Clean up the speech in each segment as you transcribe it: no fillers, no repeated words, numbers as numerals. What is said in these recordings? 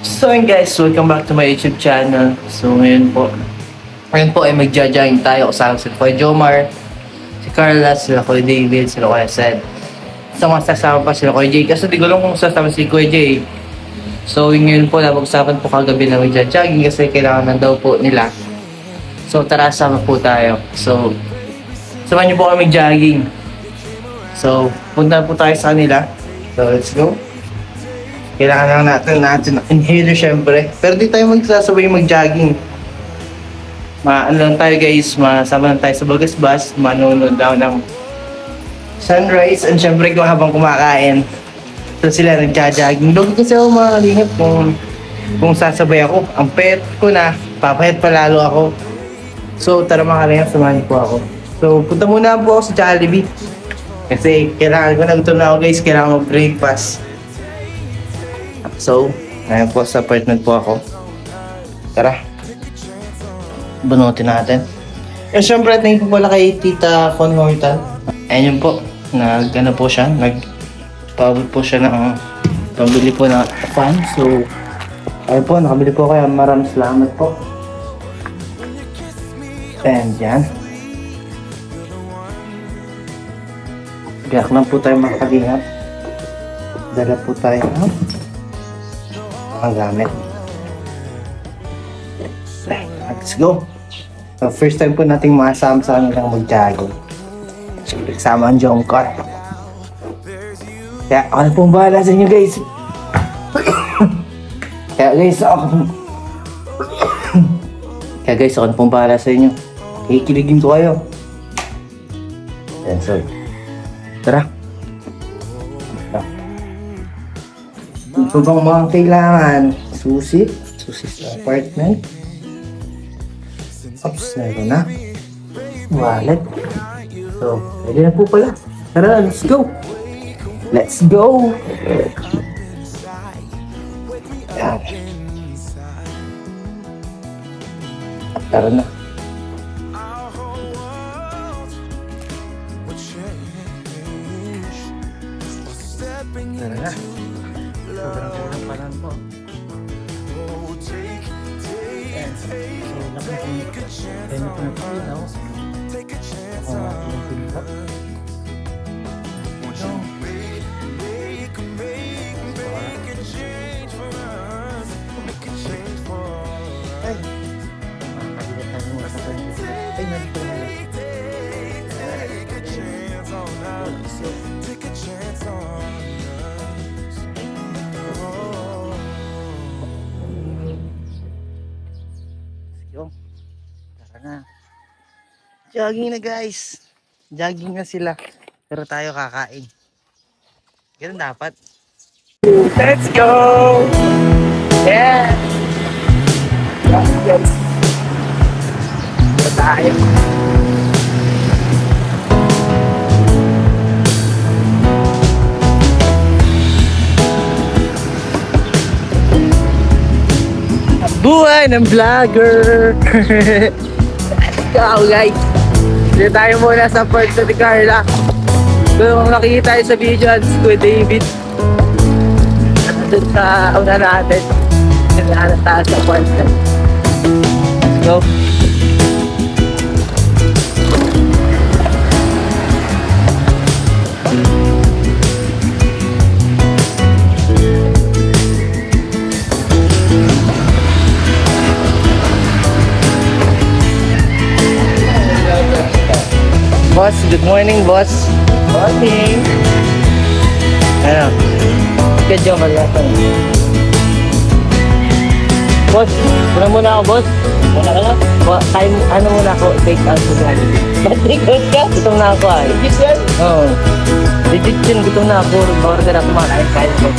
So yun guys, welcome back to my YouTube channel. So ngayon po ay magja-jogging tayo kasama si Kuya Jomar, si Carla, sila Kuya David, sila Kuya Sed. Sa mga sasama pa sila Kuya Jay, kasi di ko lang kung sasama si Kuya Jay. So yun po na mag-usapan po kagabi na magja-jogging kasi kailangan na daw po nila. So tara, sama po tayo. So samahan niyo po kami mag-jogging. So punta po tayo sa kanila. So let's go. Kailangan lang natin ng inhaler syempre. Pero di tayo magsasabay mag-jogging. Ano lang tayo guys, masama lang tayo sa Bagasbas, manonood daw ng sunrise, and syempre kung habang kumakain, so sila nagja-jogging. Doon kasi ako makalingap kung sasabay ako. Ang pet ko na, papayat pa lalo ako. So tara mga kalingap, samahan po ako. So punta muna po ako sa Jollibee. Kasi kailangan ko na, gutom na ako guys, kailangan mag-breakfast. So, ngayon po sa apartment po ako. Tara. Bunutin natin. And syempre, thank you pala kay Tita Con Hortal. Ayan yun po. Nag-ano po siya. Nag-pabot po siya ng pabili po ng fan. So, ayun po. Nakabili po kaya maraming salamat po. And yan. Biyak lang po tayo makakalingap. Dala po tayo ang gamit. Let's go. So, first time po nating makasama sa kanilang mag-jogging. So, kasama ang Jomcar. Kaya ako na pong bahala sa inyo guys. Kaya guys ako na pong bahala sa inyo. Kikiligin ko kayo. Yan, so tara. Ito bang mga kailangan? Susi sa apartment. Oops, meron na. Wallet. So, pwede na po pala. Tara, let's go! Let's go! Yan. Tara na. Tara na. Sobrang ganda pa lang po. Ayan. So, nakapagpapin na po na pinaw. Ako ang aking pinto. Ay! Makakalimutan tayo mo sa pinto. Ay, nandito na lang. Tara na. Jogging na guys. Jogging na sila. Pero tayo kakain. Ganun dapat. Let's go! Yeah! Yes! Ito tayo. Buhay ng vlogger! Let's go guys! Dito tayo muna sa part ni Carla. Kung nakikita tayo sa video at Kuya David. Doon sa una natin. Kailangan tayo sa part. Let's go! Boss, good morning, boss. Morning. Ano? Good job, Malatan. Boss, muna muna ako, boss. Muna ka na? Kain, ano muna ako, take out mo na. Take out ka? Gutom na ako ay. Legit yan? Oo. Legit yun, gutom na ako. Order ako mga kain ko.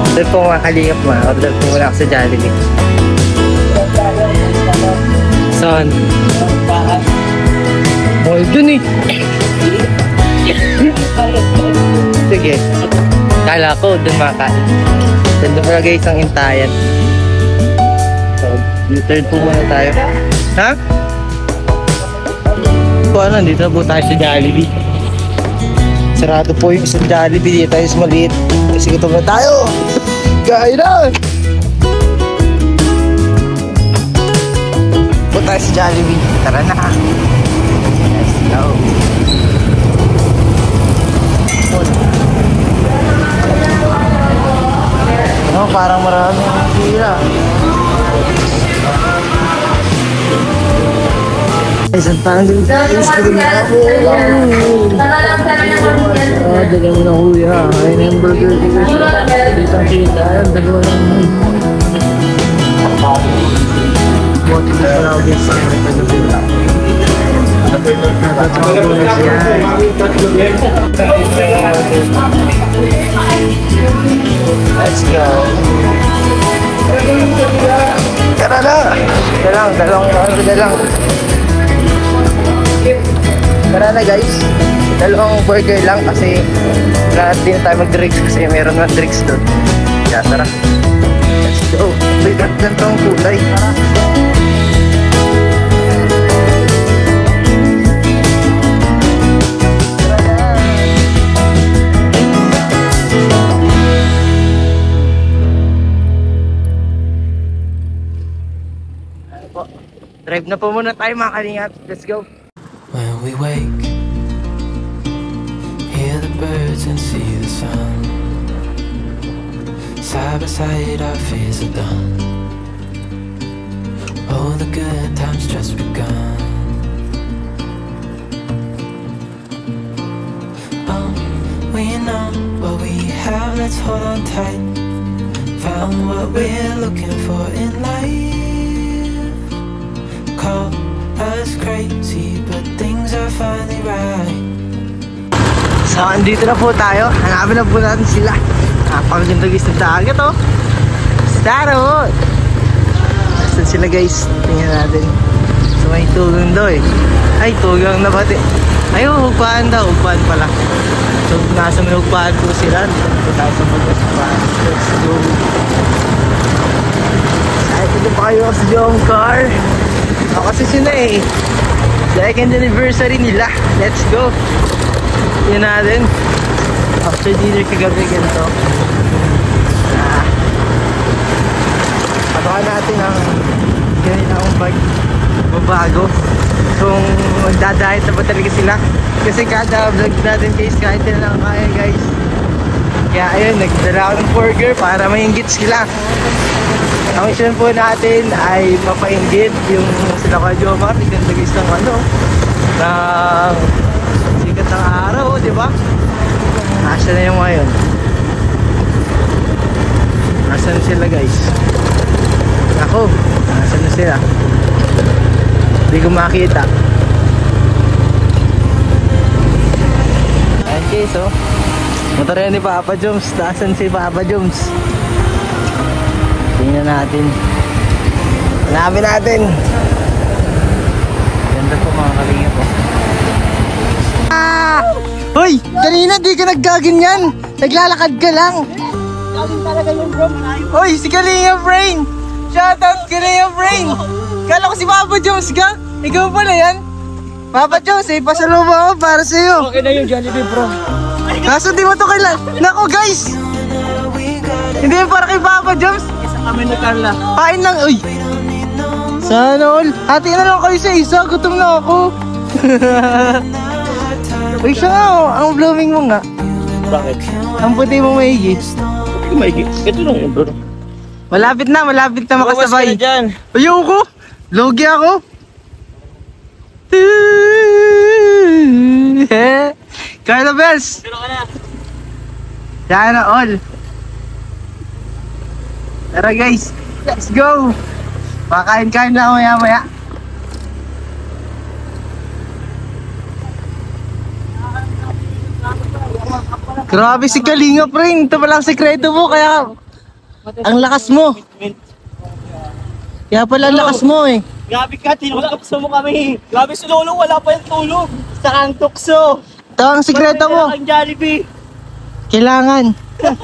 Order po mga kalingap mga. Order po muna ako sa Jollibee. Saan? Mall dun eh. Sige. Kala ko dun makakain. Dun pala guys ang intayan. So, U-turn po muna tayo. Ha? So ano, dito na po tayo sa Jollibee. Sarado po yung isang Jollibee. Dito tayo sa maliit. Kasi gutom na tayo. Kain na! Jollibee. Tara na. Let's go. Oh, parang marami ang pila. Isang tanggol guys, dala mo na kuya. Ayun yung burger dito. Dito ang kita. Ayun, dalawa lang. Buti na pala ako guys. Let's go. Tara na. Dalang. Tara na guys. Dalawang burger lang kasi wala din tayo mag-drinks kasi meron na drinks doon. Kaya tara. Let's go. Wait, ganito ang kulay. Tara. Drive na po muna tayo mga kalingap. Let's go. When we wake, hear the birds and see the sun. Side by side our fears are done. Oh, the good times just begun. Oh, we know what we have, let's hold on tight. Found what we're looking for in life. Call us crazy, but things are finally right. So, andito na po tayo. Hanapin na po natin sila. Napakaganda guys ng dagat, oh. Starot! Nasaan sila guys? Tingnan natin. So, may tugang daw eh. Ay, tugang na pati. Ay, hugpaan daw. Hugpaan pala. So, nasa may hugpaan po sila. Dito tayo sa pag-hugpaan. Let's go. Excited na pa kayo sa Jong Car. Kasi sila eh. Second anniversary nila. Let's go. Yun natin. After dinner kagabi ganito. Patukan natin ang kanilang magbabago. Kung magdadahit na ba talaga sila. Kasi kada vlog natin guys, kahit na lang kaya guys. Kaya ayun, nagdala ako ng burger para mahinggit sila. Ang mission po natin ay mapainggit yung sila ka Jomar. Ganda guys ng ano, ng sikat ng araw, di ba? Nasaan na yung ngayon? Nasaan sila guys? Ako, nasaan na sila? Hindi ko makita. Ayan guys, oh. Motor yan ni Papa Joms. Nasaan si Papa Joms? Tingnan natin. Hanapin natin. Ganda po mga kalingap po. Hoy! Kanina di ka naggaganyan. Naglalakad ka lang. Galing talaga yung bro. Hoy! Si Kalingap Brain! Shoutout Kalingap Brain! Kala ko si Papa Jones ka. Ikaw pala yan. Papa Jones eh, pasalubong ako para sa'yo. Okay na yung Jollibee bro. Kaso di mo to kailan. Nako guys! Hindi yung para kay Papa Jones. Kami na Carla. Kain lang, uy! Sana all. Hati na lang kayo sa isa, gutom na ako. Uy, siya nga, oh. Ang blooming mo nga. Bakit? Ang puti mo maigi. Maigi. Ito lang yun bro. Malapit na makasabay. Bawas ka na dyan. Ayoko! Logi ako! Carla Bells! Pero ka na. Sana all. Tara guys, let's go! Pakain-kain lang maya-maya. Grabe si Kalingap rin. Ito palang sekreto mo kaya ang lakas mo. Kaya pala ang lakas mo eh. Grabe ka, tinulakapso mo kami. Grabe si Lolo, wala pa yung tulog. Sa kang tukso. Ito ang sekreto mo. Ang Jollibee. Kailangan.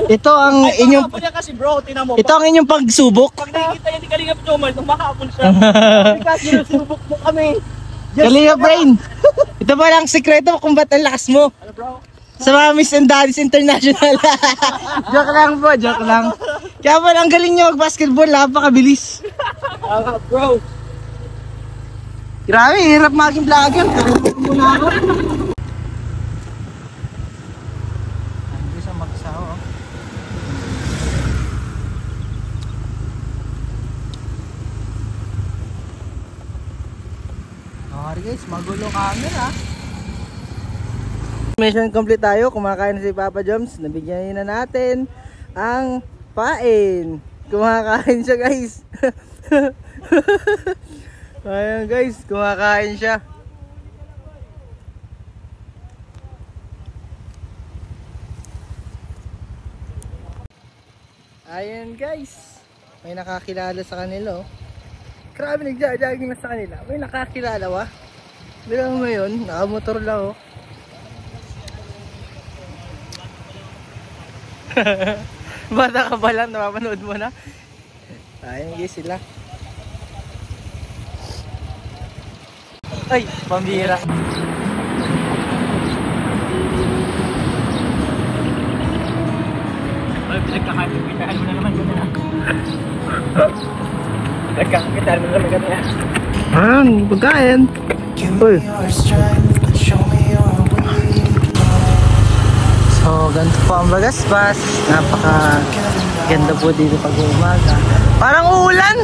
Ito ang inyong Kasi bro, tinan mo. ito ang inyong pagsubok. Pag nakikita yan ni Kalingap Jomar, tumakapon siya. Grabe ka, sinusubok mo kami. Kalingap Brain. Ito pala ang sekreto kung ba't ang lakas mo. Ano bro? Sa mga Miss and Daddies International. Joke lang po, joke lang. Kaya pala ang galing niyo mag-basketball, napakabilis. Bro. Grabe, hirap maging vlogger. Tulog muna ako. Hindi siya magsawa. Okay guys, magulo camera. Mission complete tayo. Kumakain na si Papa Joms. Nabigyan na natin ang pain. Kumakain siya guys. Ayan guys, kumakain siya. Ayan guys, may nakakilala sa kanila oh. Grabe, nagja-jogging na sa kanila. May nakakilala wa. Bilang mo yun, nakamotor lang oh. Bata ka ba lang, napapanood mo na? Ayan guys sila. Ay, pambira. Ay, pinagkakakitaan mo na naman gano'n na. Pinagkakakitaan mo na naman gano'n na. Pagkain. Uy. So, ganito po ang Bagaspas. Napaka ganda po dito pag umaga. Parang uulan!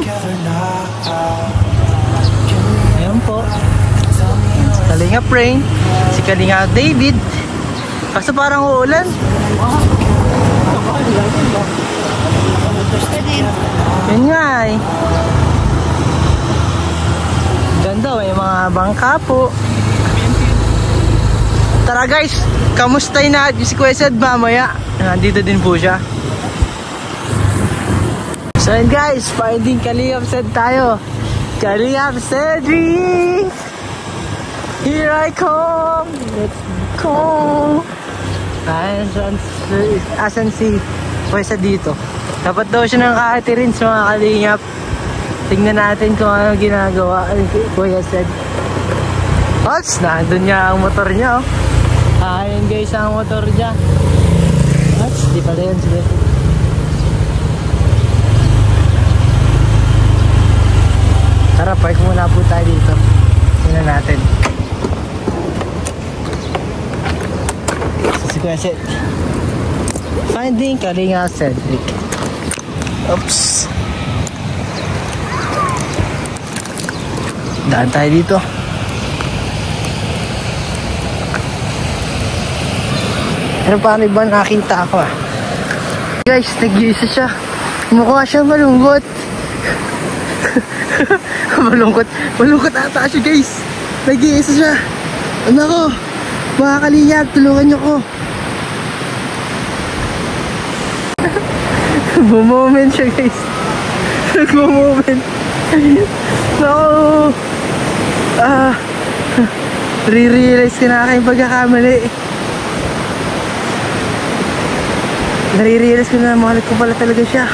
Ayan po. Kalinga Prain, si Kalinga David. Kaso parang uulan. Yun nga eh. Ganda, may mga bangka po. Tara guys, kamustay na si Kuya Sed mamaya. Nandito din po siya. So yun guys, finding Kalingap Sed tayo. Kalingap Cedric! Here I come! Let's go! Asan si Kuya dito? Dapat daw siya ng kahatirin sa mga kalingap. Tingnan natin kung ano ginagawa ni Kuya Sed. Ots, nandun niya ang motor niya oh. Ayan guys ang motor niya. Ots, di pala yan sila. Tara, park muna po tayo dito. Tingnan natin. Si Kuya Sed. Finding Kalingap Cedric. Oops. Daan tayo dito. Pero paano ba nakita ako ah? Guys, nag-iisa siya. Mukha siya malungkot. Malungkot ata siya guys. Nag-iisa siya. Ano ko? Mga kalingap, tulungan niyo ko. Bumoment siya guys. Nagmo-moment. No. Re-realize ko na aking pagkakamali. Nare-realize ko na mahal ko pala talaga siya.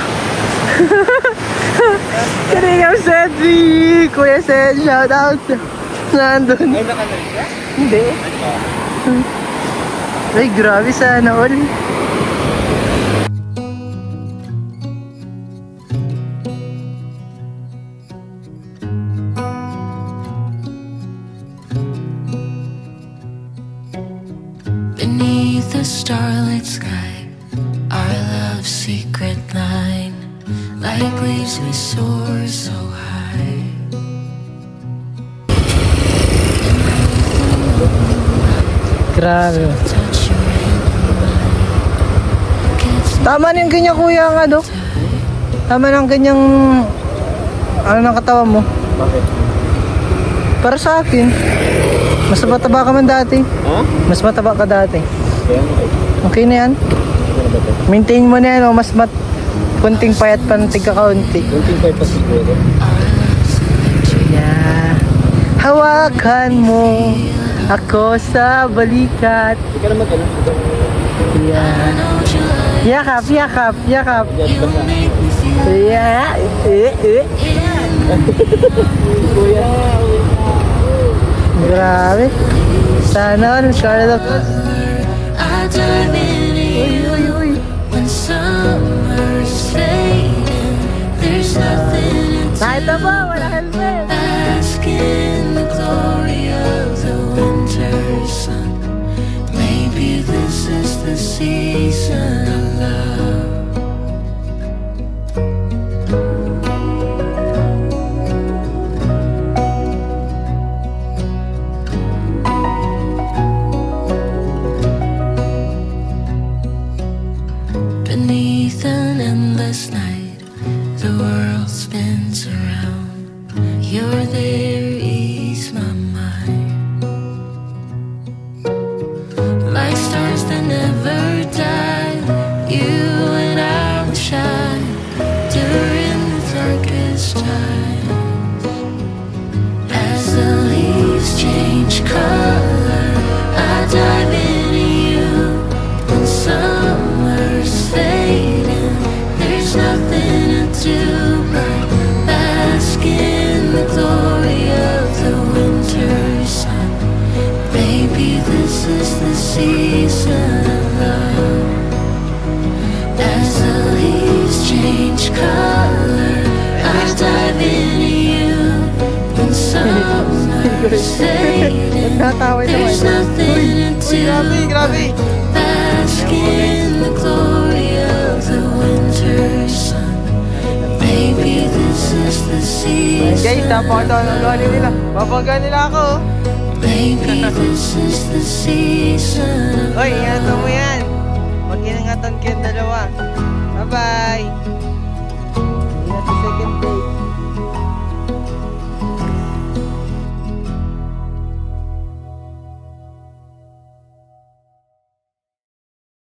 Kalingap Cedric! Kuya Sed, shout out. Nandun. Ay, nakalag siya? Hindi. Ay, grabe sana all. Beneath the starlit sky, our love's secret line, like leaves we soar so high. Grabe. Touch your hand in mine. Tama na yung ganyan kuya ang ano. Tama na yung ganyang ano ng katawan mo. Bakit? Para sa akin. Mas mataba ka man dati. Ha? Mas mataba ka dati. Kaya Okay na yan. Maintain mo na yan. Mas kunting payat pa ng tigka-kaunti. kunting pa siguro. Yeah. Hawakan mo ako sa balikat. Hindi ka naman ganun. Yeah. Yakap, yakap, yakap. Yeah. Kuya. Grabe. Sana all, Scarlet of... I dive into you when summer's fading. There's nothing to Kahit na ba, wala helmet. ask in the clouds. spins around. You're there, ease my mind. Like stars that never die, you and I will shine during the darkest times. As the leaves change color, I dive into you. When summer's fading, there's nothing to do but bask in the glory of the winter sun. Baby, this is the season of love. As the leaves change color, I dive into you. When summer's fading, there's nothing to do but bask in the glory of the winter sun. Baby, this is the season. Guys, napakatawa ng loli nila. Babangga nila ako. Baby, this is the season. Hoy, ingatan mo yan. Mag-inangatan kayong dalawa. Bye-bye. Ingat sa second date.